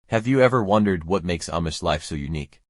Have you ever wondered what makes Amish life so unique?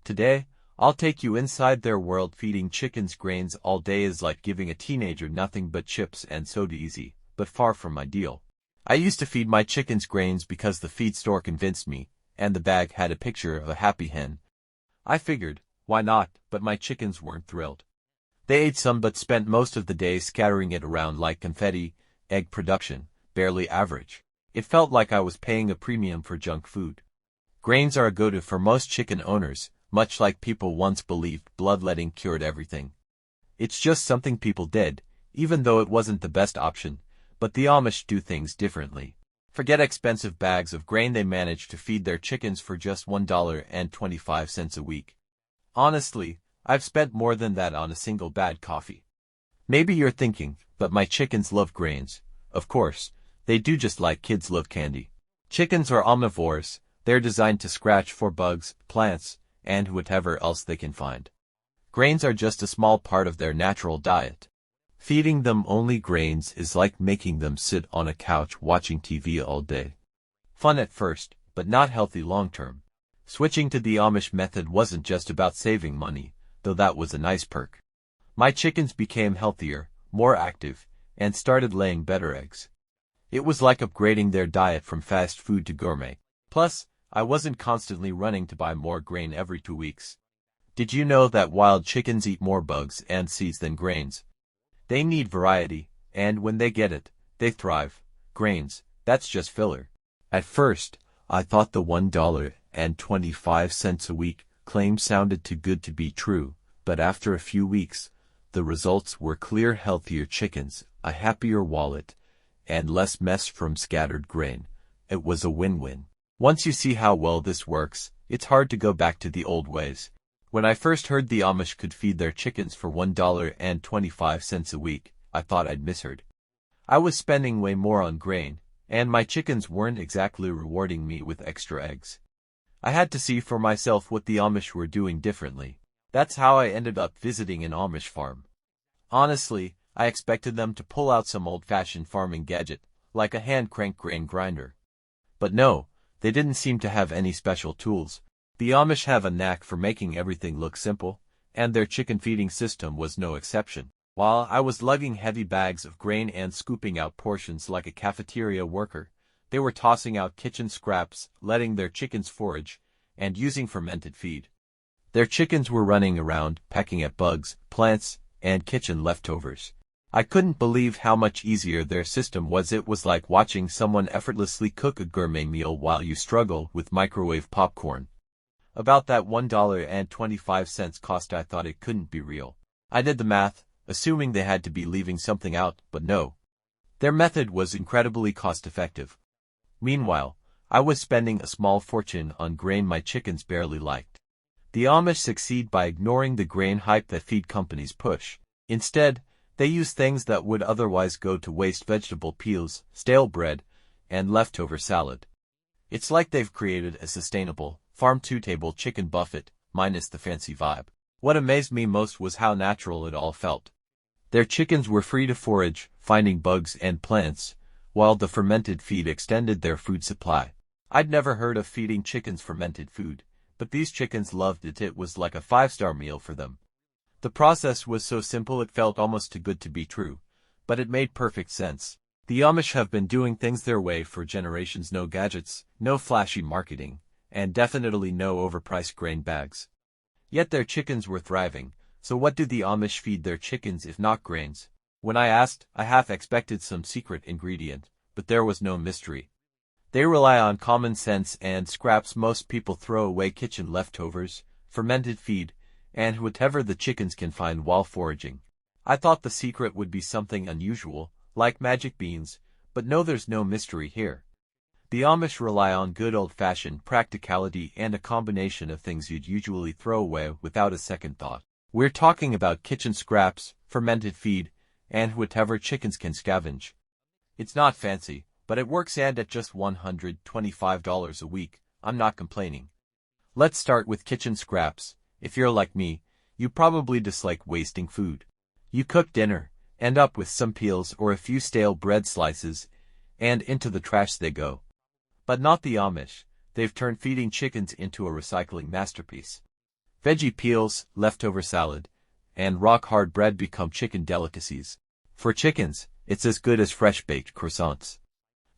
Today, I'll take you inside their world. Feeding chickens grains all day is like giving a teenager nothing but chips and soda. Easy, but far from ideal. I used to feed my chickens grains because the feed store convinced me, and the bag had a picture of a happy hen. I figured, why not, but my chickens weren't thrilled. They ate some but spent most of the day scattering it around like confetti. Egg production, barely average. It felt like I was paying a premium for junk food. Grains are a go-to for most chicken owners, much like people once believed bloodletting cured everything. It's just something people did, even though it wasn't the best option, but the Amish do things differently. Forget expensive bags of grain, they manage to feed their chickens for just $1.25 a week. Honestly, I've spent more than that on a single bad coffee. Maybe you're thinking, but my chickens love grains. Of course, they do, just like kids love candy. Chickens are omnivores. They're designed to scratch for bugs, plants, and whatever else they can find. Grains are just a small part of their natural diet. Feeding them only grains is like making them sit on a couch watching TV all day. Fun at first, but not healthy long-term. Switching to the Amish method wasn't just about saving money, though that was a nice perk. My chickens became healthier, more active, and started laying better eggs. It was like upgrading their diet from fast food to gourmet. Plus, I wasn't constantly running to buy more grain every 2 weeks. Did you know that wild chickens eat more bugs and seeds than grains? They need variety, and when they get it, they thrive. Grains, that's just filler. At first, I thought the $1.25 a week claim sounded too good to be true, but after a few weeks, the results were clear: healthier chickens, a happier wallet, and less mess from scattered grain. It was a win-win. Once you see how well this works, it's hard to go back to the old ways. When I first heard the Amish could feed their chickens for $1.25 a week, I thought I'd misheard. I was spending way more on grain, and my chickens weren't exactly rewarding me with extra eggs. I had to see for myself what the Amish were doing differently. That's how I ended up visiting an Amish farm. Honestly, I expected them to pull out some old-fashioned farming gadget, like a hand-crank grain grinder. But no, they didn't seem to have any special tools. The Amish have a knack for making everything look simple, and their chicken feeding system was no exception. While I was lugging heavy bags of grain and scooping out portions like a cafeteria worker, they were tossing out kitchen scraps, letting their chickens forage, and using fermented feed. Their chickens were running around, pecking at bugs, plants, and kitchen leftovers. I couldn't believe how much easier their system was. It was like watching someone effortlessly cook a gourmet meal while you struggle with microwave popcorn. About that $1.25 cost, I thought it couldn't be real. I did the math, assuming they had to be leaving something out, but no. Their method was incredibly cost-effective. Meanwhile, I was spending a small fortune on grain my chickens barely liked. The Amish succeed by ignoring the grain hype that feed companies push. Instead, they use things that would otherwise go to waste: vegetable peels, stale bread, and leftover salad. It's like they've created a sustainable, farm-to-table chicken buffet, minus the fancy vibe. What amazed me most was how natural it all felt. Their chickens were free to forage, finding bugs and plants, while the fermented feed extended their food supply. I'd never heard of feeding chickens fermented food, but these chickens loved it. It was like a 5-star meal for them. The process was so simple it felt almost too good to be true, but it made perfect sense. The Amish have been doing things their way for generations: no gadgets, no flashy marketing, and definitely no overpriced grain bags. Yet their chickens were thriving. So what do the Amish feed their chickens if not grains? When I asked, I half expected some secret ingredient, but there was no mystery. They rely on common sense and scraps most people throw away: kitchen leftovers, fermented feed, and whatever the chickens can find while foraging. I thought the secret would be something unusual, like magic beans, but no, there's no mystery here. The Amish rely on good old-fashioned practicality and a combination of things you'd usually throw away without a second thought. We're talking about kitchen scraps, fermented feed, and whatever chickens can scavenge. It's not fancy, but it works, and at just $125 a week, I'm not complaining. Let's start with kitchen scraps. If you're like me, you probably dislike wasting food. You cook dinner, end up with some peels or a few stale bread slices, and into the trash they go. But not the Amish. they've turned feeding chickens into a recycling masterpiece. Veggie peels, leftover salad, and rock-hard bread become chicken delicacies. For chickens, it's as good as fresh-baked croissants.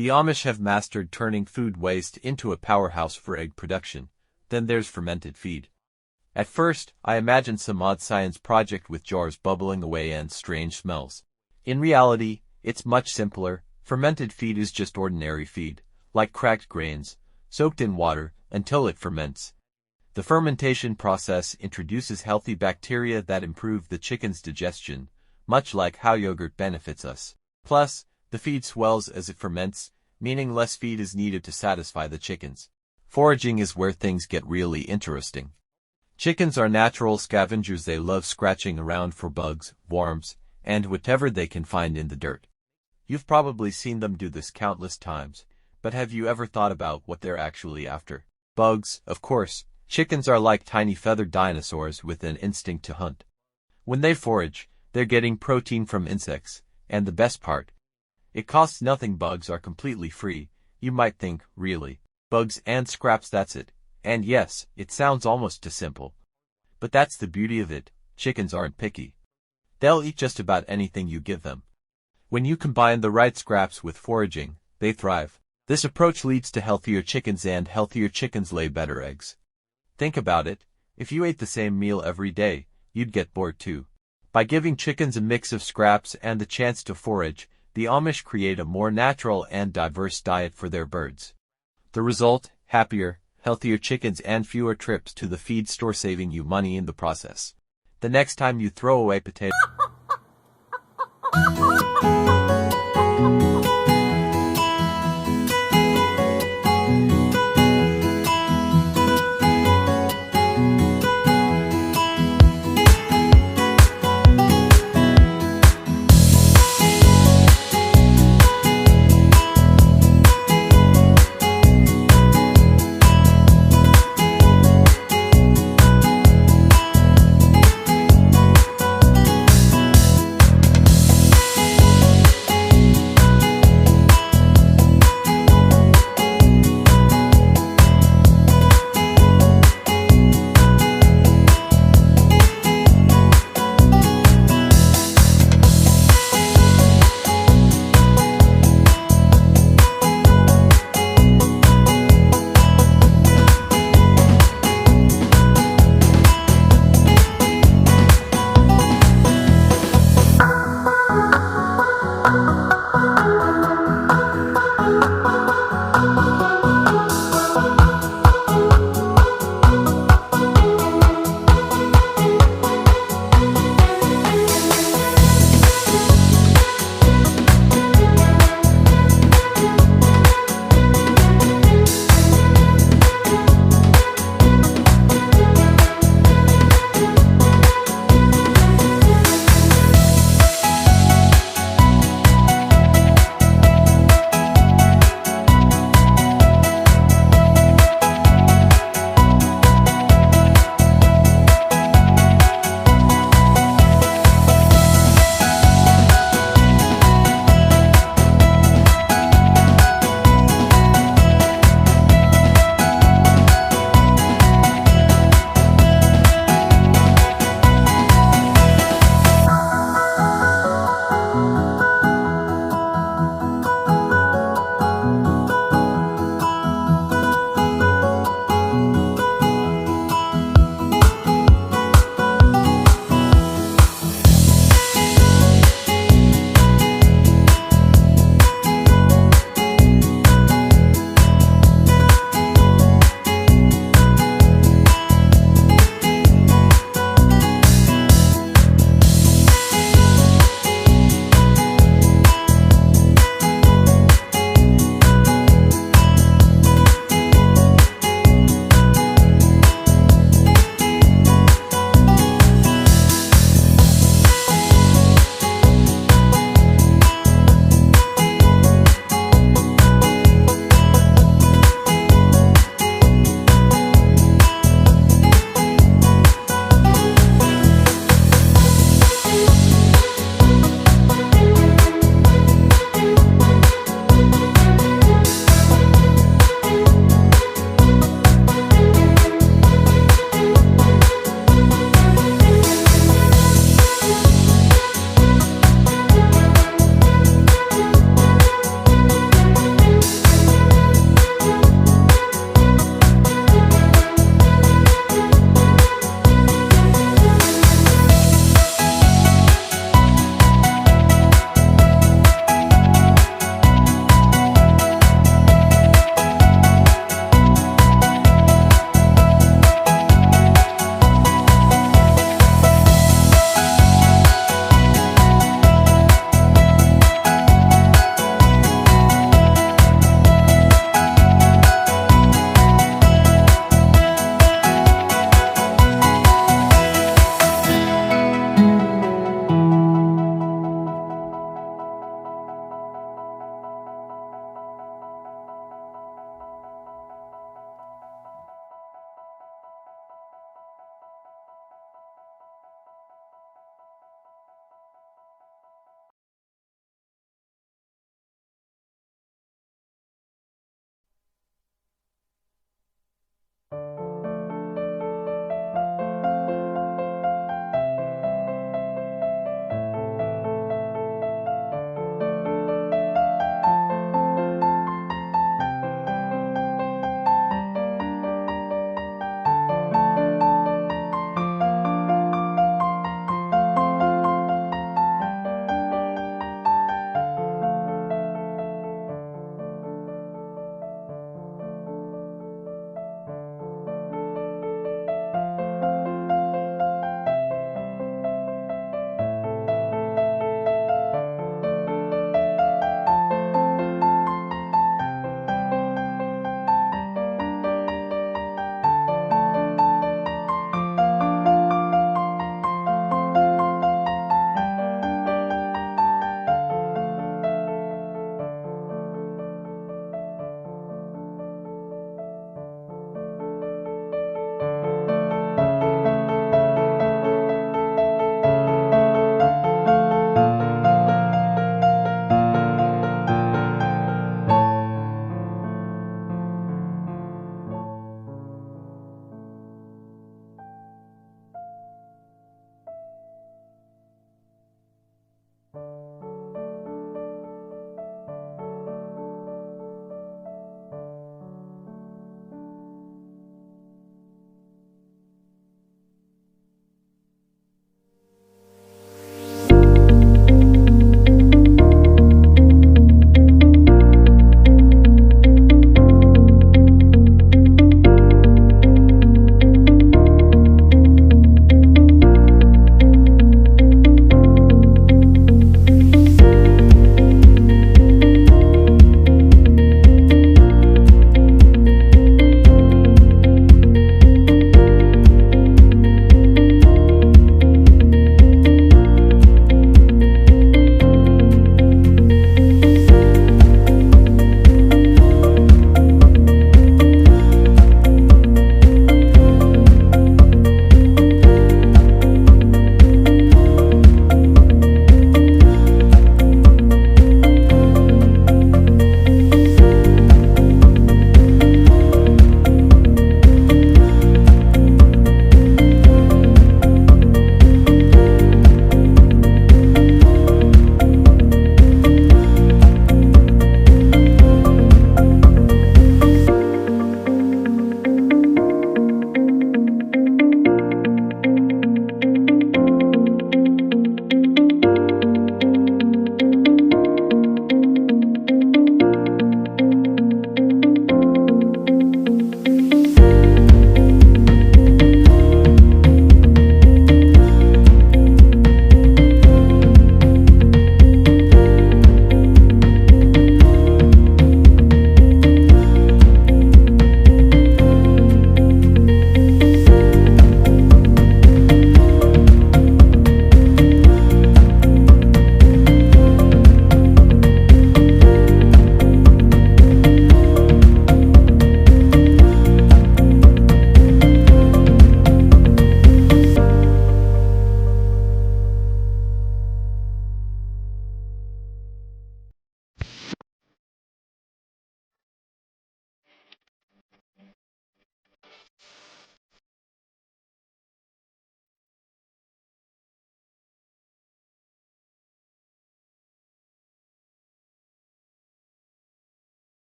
The Amish have mastered turning food waste into a powerhouse for egg production. Then there's fermented feed. At first, I imagined some odd science project with jars bubbling away and strange smells. In reality, it's much simpler. Fermented feed is just ordinary feed, like cracked grains, soaked in water until it ferments. The fermentation process introduces healthy bacteria that improve the chicken's digestion, much like how yogurt benefits us. Plus, the feed swells as it ferments, meaning less feed is needed to satisfy the chickens. Foraging is where things get really interesting. Chickens are natural scavengers. They love scratching around for bugs, worms, and whatever they can find in the dirt. You've probably seen them do this countless times, but have you ever thought about what they're actually after? Bugs, of course. Chickens are like tiny feathered dinosaurs with an instinct to hunt. When they forage, they're getting protein from insects, and the best part, it costs nothing. Bugs are completely free. You might think, really? Bugs and scraps, that's it. And yes, it sounds almost too simple. But that's the beauty of it. Chickens aren't picky. They'll eat just about anything you give them. When you combine the right scraps with foraging, they thrive. This approach leads to healthier chickens, and healthier chickens lay better eggs. Think about it. If you ate the same meal every day, you'd get bored too. By giving chickens a mix of scraps and the chance to forage, the Amish create a more natural and diverse diet for their birds. The result? Happier, healthier chickens and fewer trips to the feed store, saving you money in the process. The next time you throw away potatoes